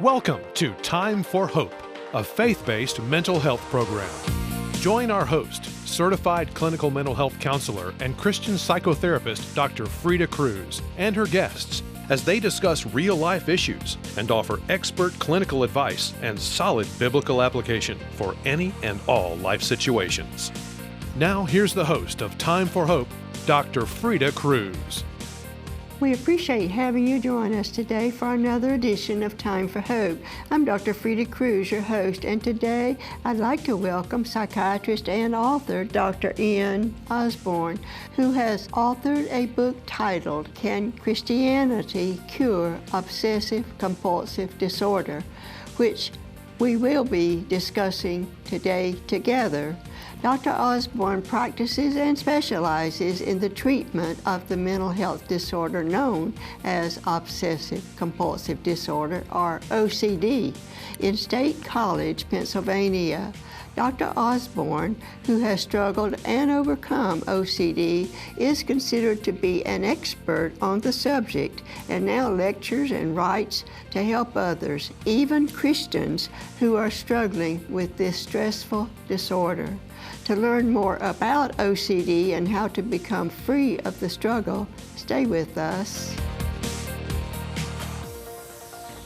Welcome to Time for Hope, a faith-based mental health program. Join our host, certified clinical mental health counselor and Christian psychotherapist Dr. Freda V, and her guests as they discuss real-life issues and offer expert clinical advice and solid biblical application for any and all life situations. Now, here's the host of Time for Hope, Dr. Freda V. We appreciate having you join us today for another edition of Time for Hope. I'm Dr. Freda V, your host, and today I'd like to welcome psychiatrist and author Dr. Ian Osborn, who has authored a book titled, Can Christianity Cure Obsessive-Compulsive Disorder?, which we will be discussing today together. Dr. Osborn practices and specializes in the treatment of the mental health disorder known as Obsessive-Compulsive Disorder, or OCD, in State College, Pennsylvania. Dr. Osborn, who has struggled and overcome OCD, is considered to be an expert on the subject and now lectures and writes to help others, even Christians, who are struggling with this stressful disorder. To learn more about OCD and how to become free of the struggle, stay with us.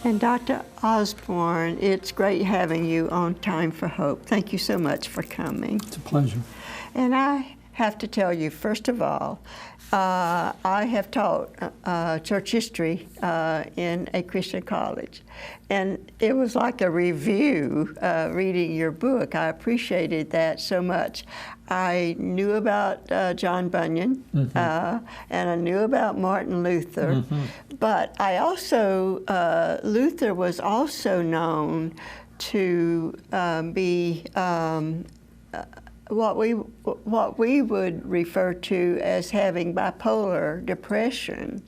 And Dr. Osborn, it's great having you on Time for Hope. Thank you so much for coming. It's a pleasure. And I have to tell you, first of all, I have taught church history in a Christian college. And it was like a review reading your book. I appreciated that so much. I knew about John Bunyan, and I knew about Martin Luther, but I also, Luther was also known to be what we would refer to as having bipolar depression.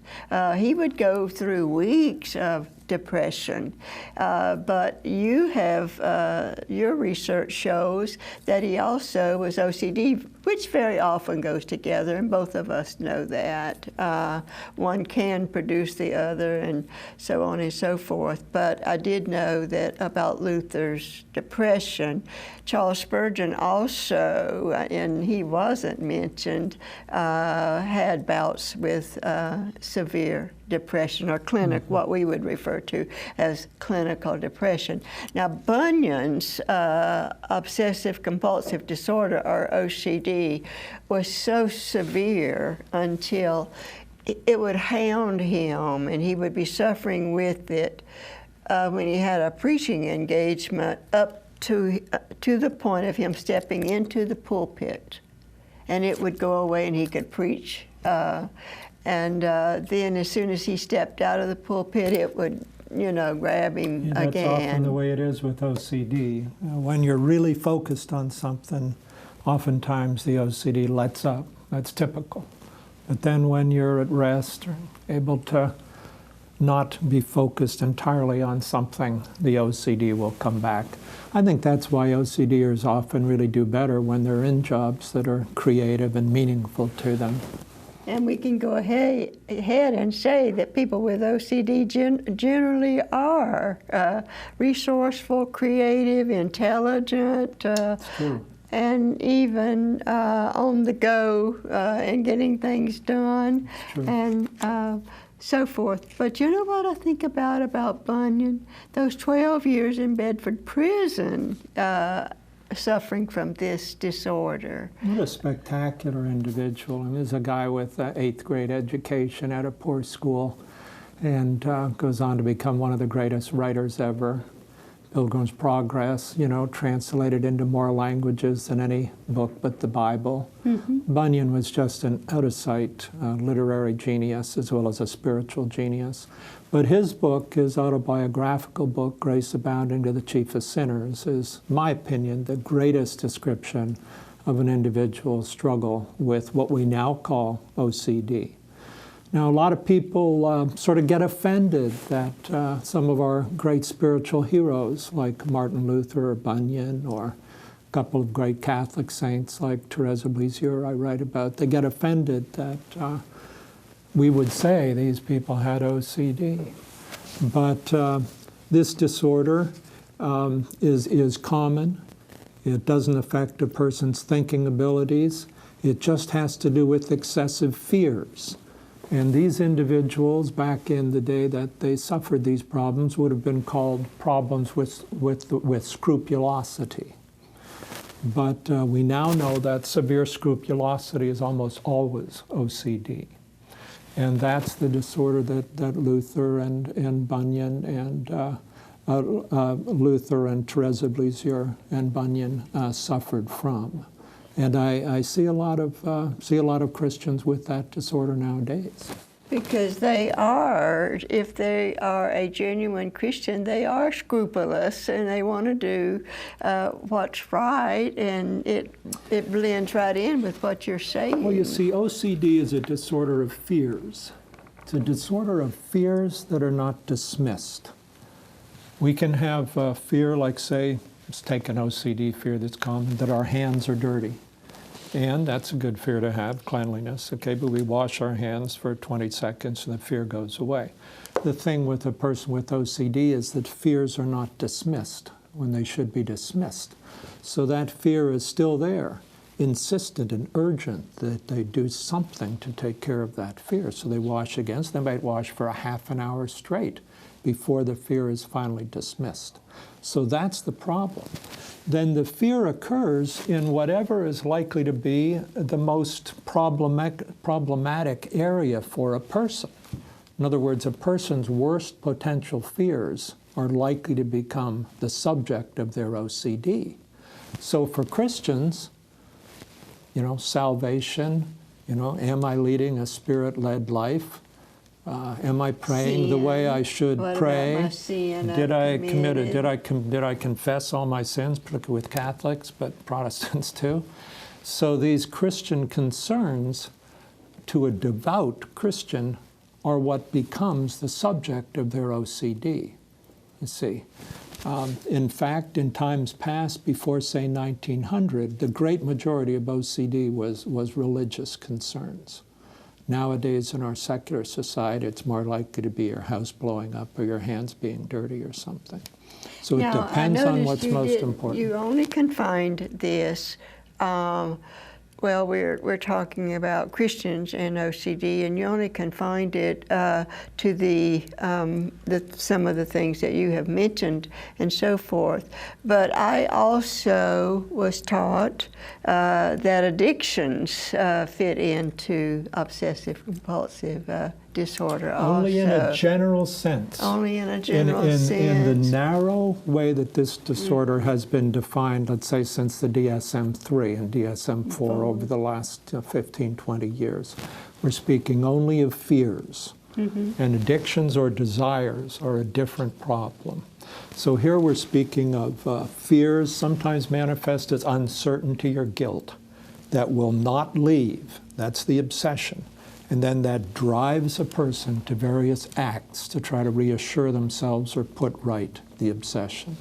He would go through weeks of depression, but you have, your research shows that he also was OCD, which very often goes together, and both of us know that. One can produce the other, and so on and so forth. But I did know that about Luther's depression. Charles Spurgeon also, and he wasn't mentioned, had bouts with severe depression, or what we would refer to as clinical depression. Now, Bunyan's obsessive-compulsive disorder, or OCD, was so severe until it would hound him, and he would be suffering with it when he had a preaching engagement up to the point of him stepping into the pulpit, and it would go away and he could preach. And then as soon as he stepped out of the pulpit, it would, grab him that's again. That's often the way it is with OCD. When you're really focused on something, oftentimes the OCD lets up. That's typical. But then when you're at rest or able to not be focused entirely on something, the OCD will come back. I think that's why OCDers often really do better when they're in jobs that are creative and meaningful to them. And we can go ahead and say that people with OCD generally are resourceful, creative, intelligent, and even on the go and getting things done, and so forth. But you know what I think about Bunyan? Those 12 years in Bedford prison, suffering from this disorder. What a spectacular individual. I mean, there's a guy with an 8th grade education at a poor school, and goes on to become one of the greatest writers ever. Pilgrim's Progress, translated into more languages than any book but the Bible. Bunyan was just an out-of-sight literary genius as well as a spiritual genius. But his book, his autobiographical book, Grace Abounding to the Chief of Sinners, is, in my opinion, the greatest description of an individual's struggle with what we now call OCD. Now, a lot of people sort of get offended that some of our great spiritual heroes, like Martin Luther or Bunyan, or a couple of great Catholic saints like Teresa of Lisieux I write about, they get offended that we would say these people had OCD. But This disorder is common. It doesn't affect a person's thinking abilities. It just has to do with excessive fears. And these individuals, back in the day that they suffered these problems, would have been called problems with scrupulosity. But we now know that severe scrupulosity is almost always OCD. And that's the disorder that Luther and Bunyan and Luther and Therese of Lisieux and Bunyan suffered from. And I see a lot of Christians with that disorder nowadays. Because they are, if they are a genuine Christian, they are scrupulous and they want to do what's right, and it blends right in with what you're saying. Well, you see, OCD is a disorder of fears. It's a disorder of fears that are not dismissed. We can have fear, like, say, let's take an OCD fear that's common, that our hands are dirty. And that's a good fear to have, cleanliness, okay, but we wash our hands for 20 seconds and the fear goes away. The thing with a person with OCD is that fears are not dismissed when they should be dismissed. So that fear is still there, insistent and urgent that they do something to take care of that fear. So they wash against, they might wash for a half an hour straight before the fear is finally dismissed. So that's the problem. Then the fear occurs in whatever is likely to be the most problematic area for a person. In other words, a person's worst potential fears are likely to become the subject of their OCD. So for Christians, salvation, am I leading a spirit-led life? Am I praying the way I should pray? Did I confess all my sins, particularly with Catholics, but Protestants too? So these Christian concerns to a devout Christian are what becomes the subject of their OCD, you see. In fact, in times past, before, say, 1900, the great majority of OCD was religious concerns. Nowadays, in our secular society, it's more likely to be your house blowing up or your hands being dirty or something. So it depends on what's most important. You only confined this, well, we're talking about Christians and OCD, and you only confined it to some of the things that you have mentioned and so forth. But I also was taught that addictions fit into obsessive-compulsive disorder Only in a general sense. Only in a general sense. In the narrow way that this disorder has been defined, let's say since the DSM-3 and DSM-4 over the last 15, 20 years, we're speaking only of fears. And addictions or desires are a different problem. So here we're speaking of fears, sometimes manifest as uncertainty or guilt, that will not leave. That's the obsession. And then that drives a person to various acts to try to reassure themselves or put right the obsession.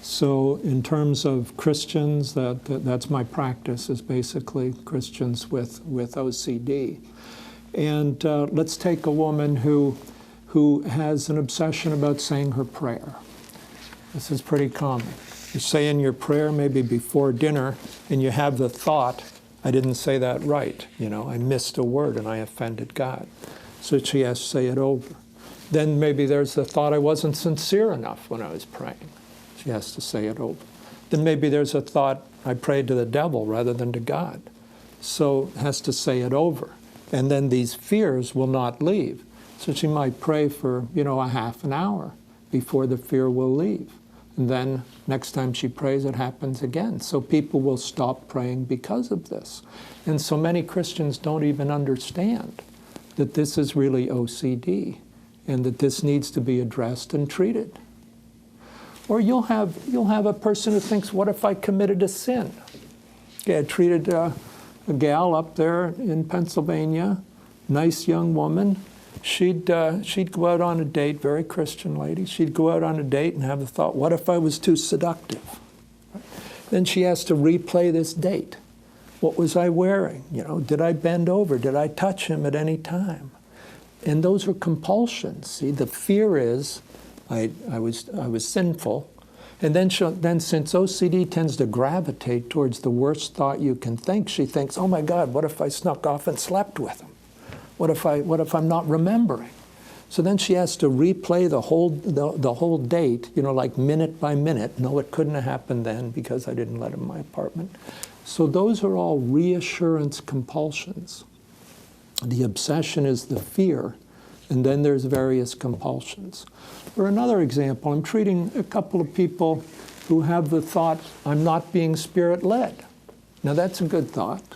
So in terms of Christians, that's my practice, is basically Christians with OCD. And let's take a woman who has an obsession about saying her prayer. This is pretty common. You say in your prayer maybe before dinner, and you have the thought, I didn't say that right, I missed a word and I offended God. So she has to say it over. Then maybe there's the thought, I wasn't sincere enough when I was praying. She has to say it over. Then maybe there's a thought, I prayed to the devil rather than to God. So has to say it over. And then these fears will not leave. So she might pray for, a half an hour before the fear will leave. And then next time she prays, it happens again. So people will stop praying because of this. And so many Christians don't even understand that this is really OCD and that this needs to be addressed and treated. Or you'll have a person who thinks, what if I committed a sin? Yeah, I treated a gal up there in Pennsylvania, nice young woman. She'd go out on a date, very Christian lady. She'd go out on a date and have the thought, what if I was too seductive? Then she has to replay this date. What was I wearing? Did I bend over? Did I touch him at any time? And those are compulsions. See, the fear is I was sinful. And then since OCD tends to gravitate towards the worst thought you can think, she thinks, oh my God, what if I snuck off and slept with him? What if I'm not remembering? So then she has to replay the whole date, like minute by minute. No, it couldn't have happened then because I didn't let him in my apartment. So those are all reassurance compulsions. The obsession is the fear, and then there's various compulsions. For another example, I'm treating a couple of people who have the thought, I'm not being spirit-led. Now that's a good thought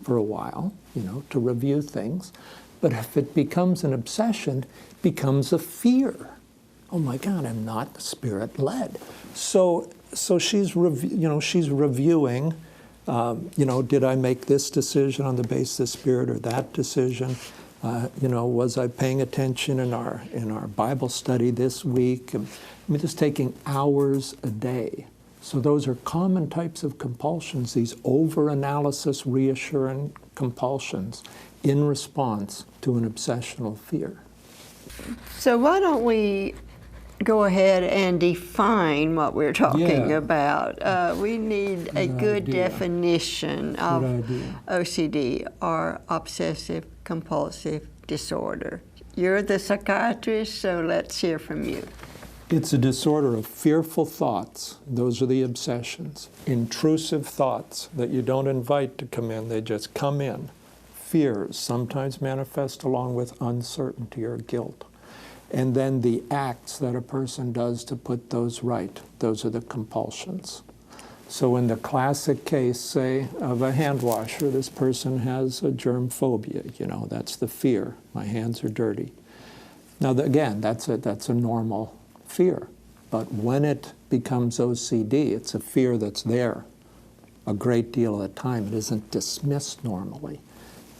for a while, to review things. But if it becomes an obsession, it becomes a fear. Oh my God, I'm not spirit-led. So she's reviewing, did I make this decision on the basis of spirit or that decision? Was I paying attention in our Bible study this week? Just taking hours a day. So those are common types of compulsions, these over-analysis, reassuring compulsions in response to an obsessional fear. So why don't we go ahead and define what we're talking about? We need a good definition of OCD, or Obsessive-Compulsive Disorder. You're the psychiatrist, so let's hear from you. It's a disorder of fearful thoughts. Those are the obsessions. Intrusive thoughts that you don't invite to come in, they just come in. Fears sometimes manifest along with uncertainty or guilt. And then the acts that a person does to put those right, those are the compulsions. So in the classic case, say, of a hand washer, this person has a germ phobia, that's the fear. My hands are dirty. Now, again, that's a normal fear. But when it becomes OCD, it's a fear that's there a great deal of the time. It isn't dismissed normally.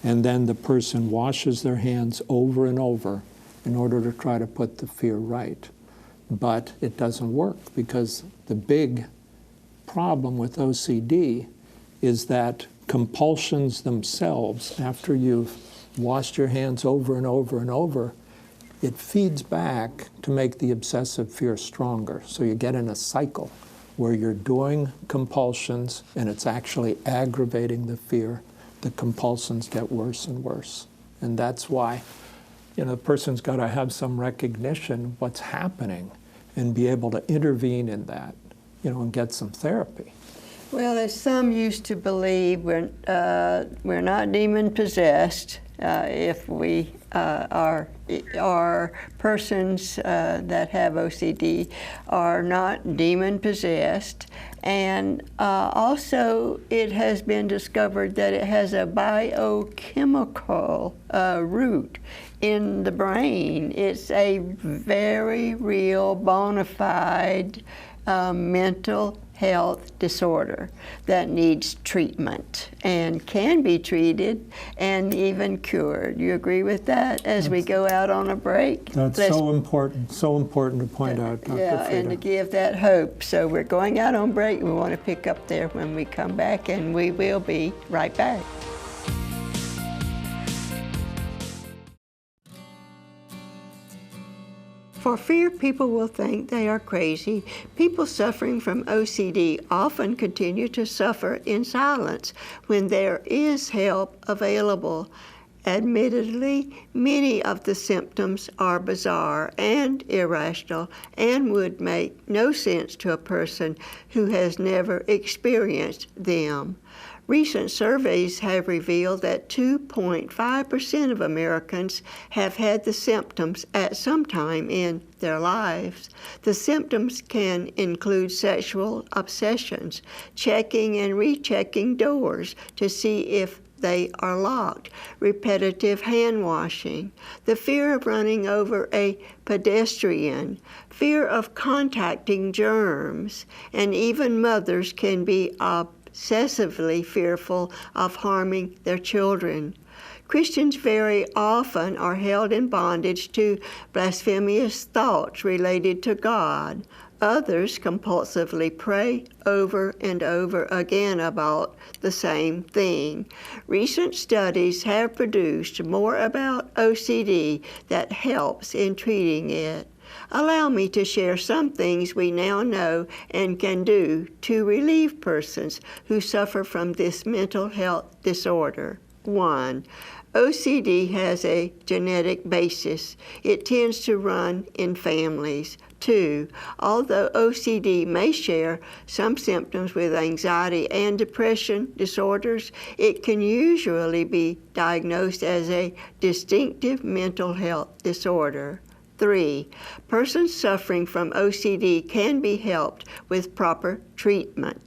And then the person washes their hands over and over in order to try to put the fear right. But it doesn't work, because the big problem with OCD is that compulsions themselves, after you've washed your hands over and over and over, it feeds back to make the obsessive fear stronger. So you get in a cycle where you're doing compulsions and it's actually aggravating the fear. The compulsions get worse and worse. And that's why, the person's got to have some recognition what's happening and be able to intervene in that, and get some therapy. Well, as some used to believe, we're not demon possessed if we are persons that have OCD are not demon possessed. And also it has been discovered that it has a biochemical root in the brain. It's a very real, bona fide mental health disorder that needs treatment and can be treated and even cured. You agree with that as we go out on a break? That's so important to point out, Dr. Freda. And to give that hope. So we're going out on break. We want to pick up there when we come back, and we will be right back. For fear people will think they are crazy, people suffering from OCD often continue to suffer in silence when there is help available. Admittedly, many of the symptoms are bizarre and irrational and would make no sense to a person who has never experienced them. Recent surveys have revealed that 2.5% of Americans have had the symptoms at some time in their lives. The symptoms can include sexual obsessions, checking and rechecking doors to see if they are locked, repetitive hand washing, the fear of running over a pedestrian, fear of contacting germs, and even mothers can be obsessively fearful of harming their children. Christians very often are held in bondage to blasphemous thoughts related to God. Others compulsively pray over and over again about the same thing. Recent studies have produced more about OCD that helps in treating it. Allow me to share some things we now know and can do to relieve persons who suffer from this mental health disorder. 1. OCD has a genetic basis. It tends to run in families. 2. Although OCD may share some symptoms with anxiety and depression disorders, it can usually be diagnosed as a distinctive mental health disorder. 3. Persons suffering from OCD can be helped with proper treatment.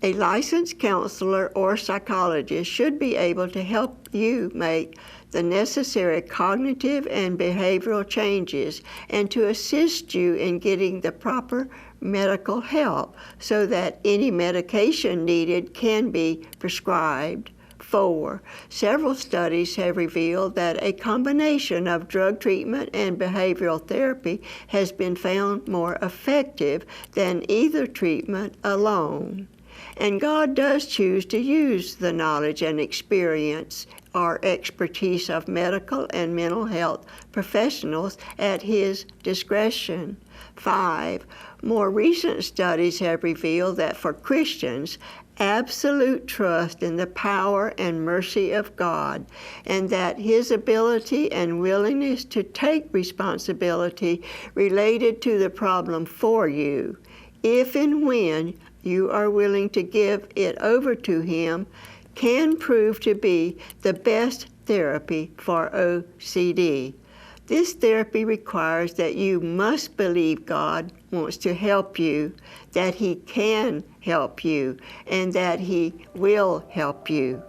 A licensed counselor or psychologist should be able to help you make the necessary cognitive and behavioral changes and to assist you in getting the proper medical help so that any medication needed can be prescribed. 4. Several studies have revealed that a combination of drug treatment and behavioral therapy has been found more effective than either treatment alone. And God does choose to use the knowledge and experience or expertise of medical and mental health professionals at His discretion. 5. More recent studies have revealed that for Christians, absolute trust in the power and mercy of God, and that His ability and willingness to take responsibility related to the problem for you, if and when you are willing to give it over to Him, can prove to be the best therapy for OCD. This therapy requires that you must believe God wants to help you, that He can help you, and that He will help you.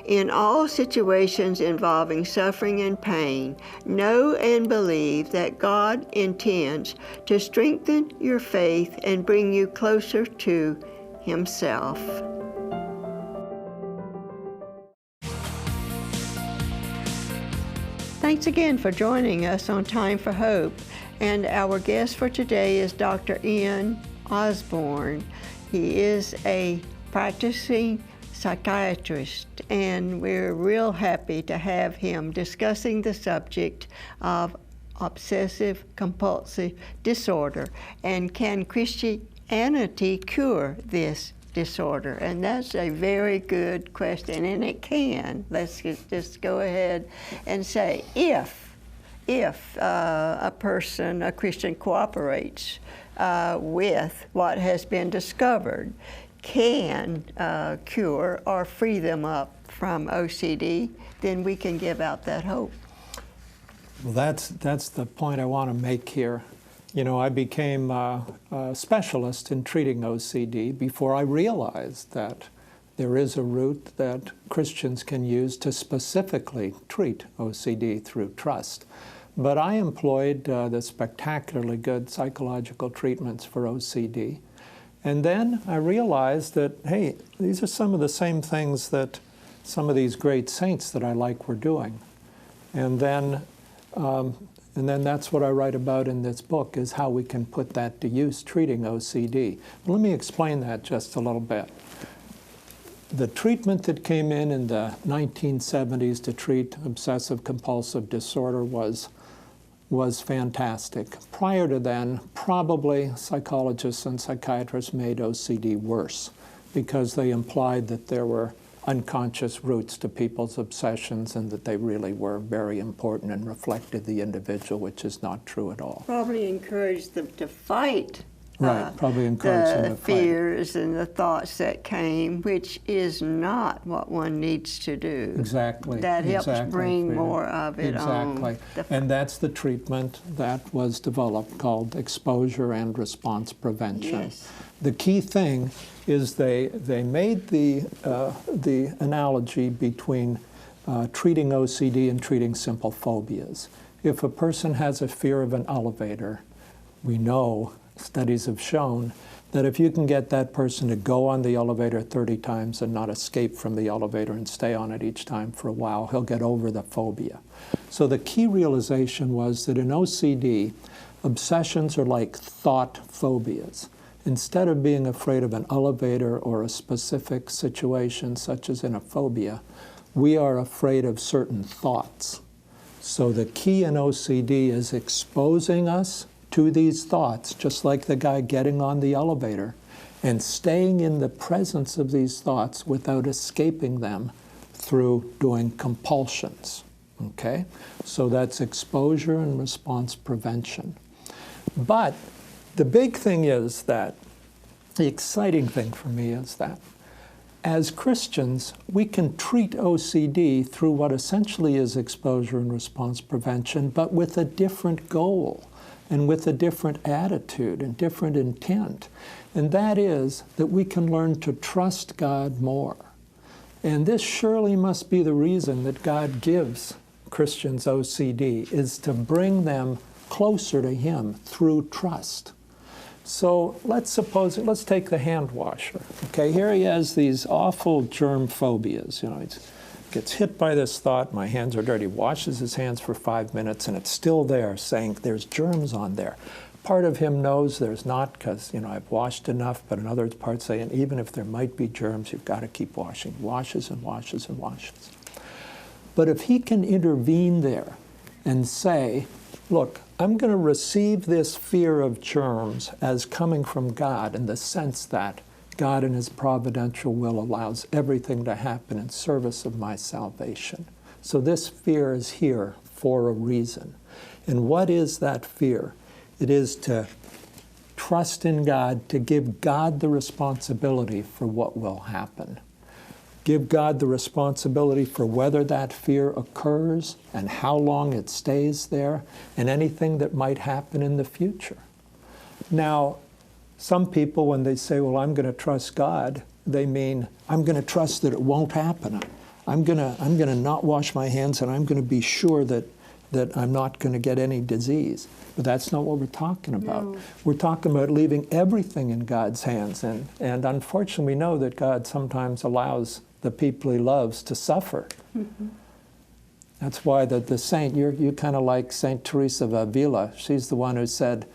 In all situations involving suffering and pain, know and believe that God intends to strengthen your faith and bring you closer to Himself. Thanks again for joining us on Time for Hope. And our guest for today is Dr. Ian Osborn. He is a practicing psychiatrist, and we're real happy to have him discussing the subject of obsessive-compulsive disorder and can Christianity cure this disorder? And that's a very good question, and it can. Let's just go ahead and say if a Christian cooperates with what has been discovered, can cure or free them up from OCD, then we can give out that hope. Well, that's the point I want to make here. You know, I became a specialist in treating OCD before I realized that there is a route that Christians can use to specifically treat OCD through trust. But I employed the spectacularly good psychological treatments for OCD. And then I realized that, hey, these are some of the same things that some of these great saints that I like were doing. And then that's what I write about in this book, is how we can put that to use treating OCD. But let me explain that just a little bit. The treatment that came in the 1970s to treat obsessive-compulsive disorder was fantastic. Prior to then, probably psychologists and psychiatrists made OCD worse because they implied that there were unconscious roots to people's obsessions and that they really were very important and reflected the individual, which is not true at all. Probably encouraged them to fight. Right, probably encouraged them to fight. The fears and the thoughts that came, which is not what one needs to do. Exactly. That helps bring more of it on. Exactly. And that's the treatment that was developed called exposure and response prevention. Yes. The key thing is they made the analogy between treating OCD and treating simple phobias. If a person has a fear of an elevator, we know, studies have shown, that if you can get that person to go on the elevator 30 times and not escape from the elevator and stay on it each time for a while, he'll get over the phobia. So the key realization was that in OCD, obsessions are like thought phobias. Instead of being afraid of an elevator or a specific situation, such as in a phobia, we are afraid of certain thoughts. So the key in OCD is exposing us to these thoughts, just like the guy getting on the elevator, and staying in the presence of these thoughts without escaping them through doing compulsions. Okay? So that's exposure and response prevention. But the big thing is that, the exciting thing for me is that as Christians, we can treat OCD through what essentially is exposure and response prevention, but with a different goal and with a different attitude and different intent. And that is that we can learn to trust God more. And this surely must be the reason that God gives Christians OCD, is to bring them closer to Him through trust. So let's take the hand washer. Okay, here he has these awful germ phobias. You know, he gets hit by this thought, my hands are dirty, washes his hands for 5 minutes, and it's still there saying there's germs on there. Part of him knows there's not because, you know, I've washed enough, but another part saying even if there might be germs, you've got to keep washing. Washes and washes and washes. But if he can intervene there and say, look, I'm going to receive this fear of germs as coming from God in the sense that God in His providential will allows everything to happen in service of my salvation. So this fear is here for a reason. And what is that fear? It is to trust in God, to give God the responsibility for what will happen. Give God the responsibility for whether that fear occurs and how long it stays there and anything that might happen in the future. Now, some people, when they say, well, I'm going to trust God, they mean, I'm going to trust that it won't happen. I'm going to not wash my hands, and I'm going to be sure that I'm not going to get any disease. But that's not what we're talking about. No. We're talking about leaving everything in God's hands. And unfortunately, we know that God sometimes allows the people He loves to suffer. Mm-hmm. That's why the saint, you're kind of like Saint Teresa of Avila. She's the one who said,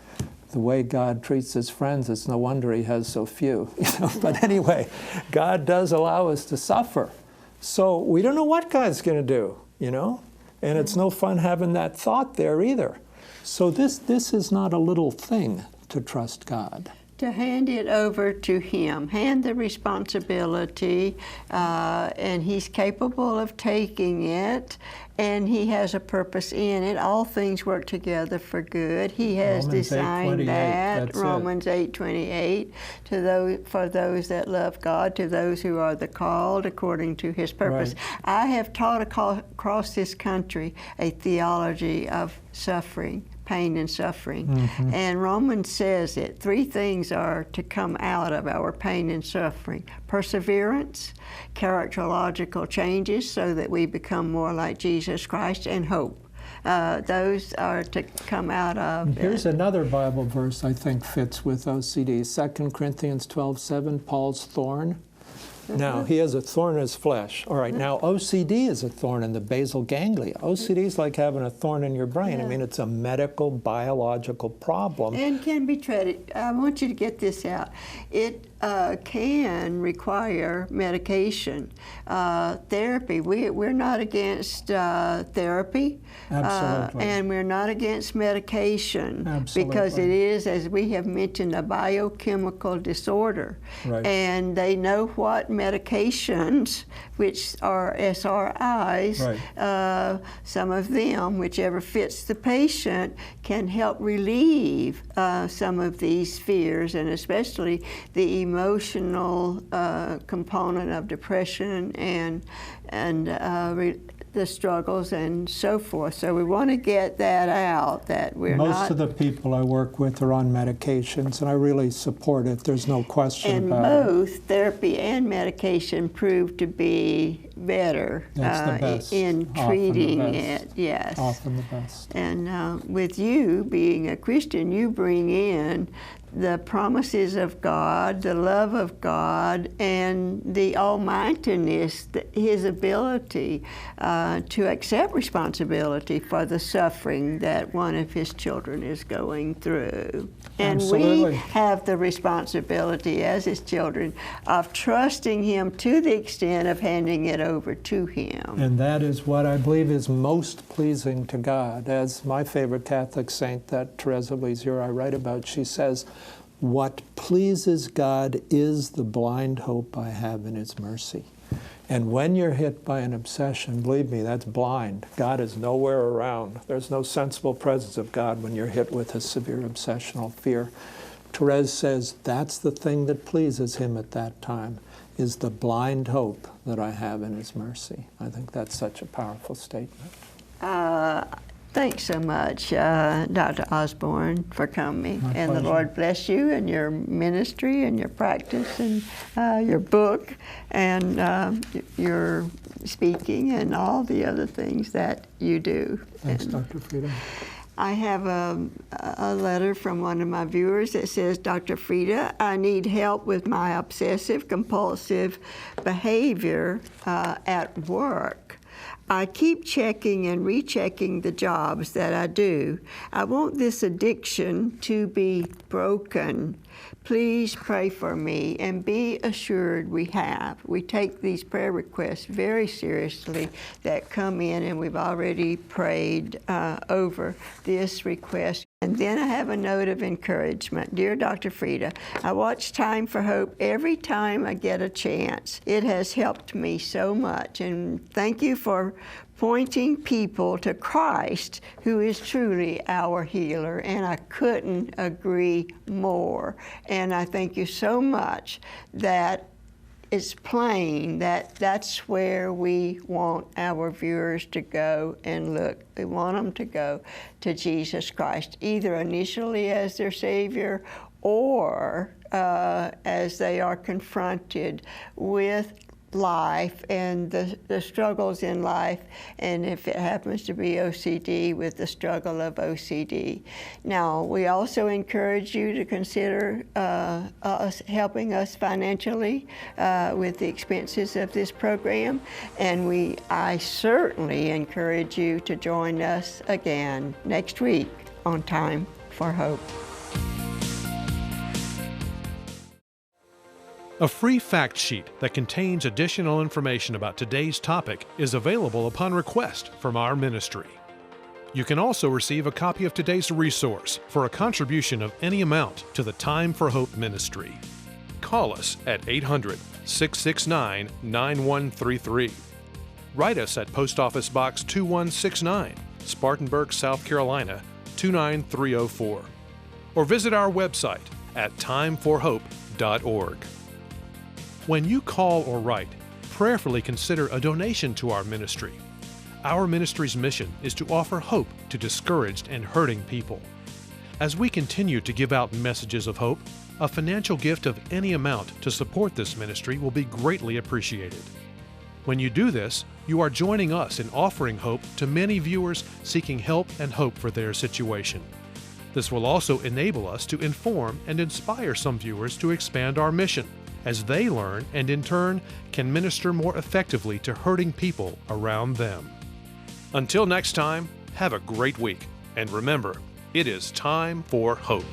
the way God treats His friends, it's no wonder He has so few. You know? But anyway, God does allow us to suffer. So we don't know what God's going to do, you know? And it's no fun having that thought there either. So this is not a little thing to trust God. To hand it over to Him, hand the responsibility, and He's capable of taking it, and He has a purpose in it. All things work together for good. He has designed that. Romans 8:28, for those that love God, to those who are the called according to His purpose. Right. I have taught across this country a theology of suffering, pain and suffering. Mm-hmm. And Romans says that 3 things are to come out of our pain and suffering: perseverance, characterological changes so that we become more like Jesus Christ, and hope. Those are to come out of. Here's another Bible verse I think fits with OCD. 2 Corinthians 12:7, Paul's thorn. Now, he has a thorn in his flesh. All right, now OCD is a thorn in the basal ganglia. OCD is like having a thorn in your brain. Yeah. I mean, it's a medical, biological problem. And can be treated. I want you to get this out. It can require medication, therapy. We're not against therapy. Absolutely. And we're not against medication. Absolutely. Because it is, as we have mentioned, a biochemical disorder. Right. And they know what medications, which are SRIs, right. Some of them, whichever fits the patient, can help relieve some of these fears, and especially the emotional component of depression and the struggles and so forth. So we want to get that out, that we're Most of the people I work with are on medications, and I really support it. There's no question about it. And both therapy and medication prove to be better in treating it. Yes. Often the best. And with you being a Christian, you bring in the promises of God, the love of God, and the almightiness, His ability to accept responsibility for the suffering that one of His children is going through. And Absolutely. we have the responsibility as His children of trusting Him to the extent of handing it over to Him. And that is what I believe is most pleasing to God. As my favorite Catholic saint that Teresa of Lisieux I write about, she says, "What pleases God is the blind hope I have in His mercy." And when you're hit by an obsession, believe me, that's blind. God is nowhere around. There's no sensible presence of God when you're hit with a severe obsessional fear. Therese says that's the thing that pleases Him at that time, is the blind hope that I have in His mercy. I think that's such a powerful statement. Thanks so much, Dr. Osborn, for coming. My and pleasure. The Lord bless you and your ministry and your practice and your book and your speaking and all the other things that you do. Thanks, And Dr. Freda. I have a letter from one of my viewers that says, Dr. Freda, I need help with my obsessive-compulsive behavior at work. I keep checking and rechecking the jobs that I do. I want this addiction to be broken. Please pray for me and be assured we have. We take these prayer requests very seriously that come in, and we've already prayed over this request. And then I have a note of encouragement. Dear Dr. Freda, I watch Time for Hope every time I get a chance. It has helped me so much, and thank you for pointing people to Christ, who is truly our healer, and I couldn't agree more. And I thank you so much that it's plain that that's where we want our viewers to go and look. We want them to go to Jesus Christ, either initially as their Savior or as they are confronted with life and the struggles in life, and if it happens to be OCD, with the struggle of OCD. Now, we also encourage you to consider helping us financially with the expenses of this program, and I certainly encourage you to join us again next week on Time for Hope. A free fact sheet that contains additional information about today's topic is available upon request from our ministry. You can also receive a copy of today's resource for a contribution of any amount to the Time for Hope ministry. Call us at 800-669-9133. Write us at Post Office Box 2169, Spartanburg, South Carolina 29304. Or visit our website at timeforhope.org. When you call or write, prayerfully consider a donation to our ministry. Our ministry's mission is to offer hope to discouraged and hurting people. As we continue to give out messages of hope, a financial gift of any amount to support this ministry will be greatly appreciated. When you do this, you are joining us in offering hope to many viewers seeking help and hope for their situation. This will also enable us to inform and inspire some viewers to expand our mission, as they learn and in turn can minister more effectively to hurting people around them. Until next time, have a great week, and remember, it is time for hope.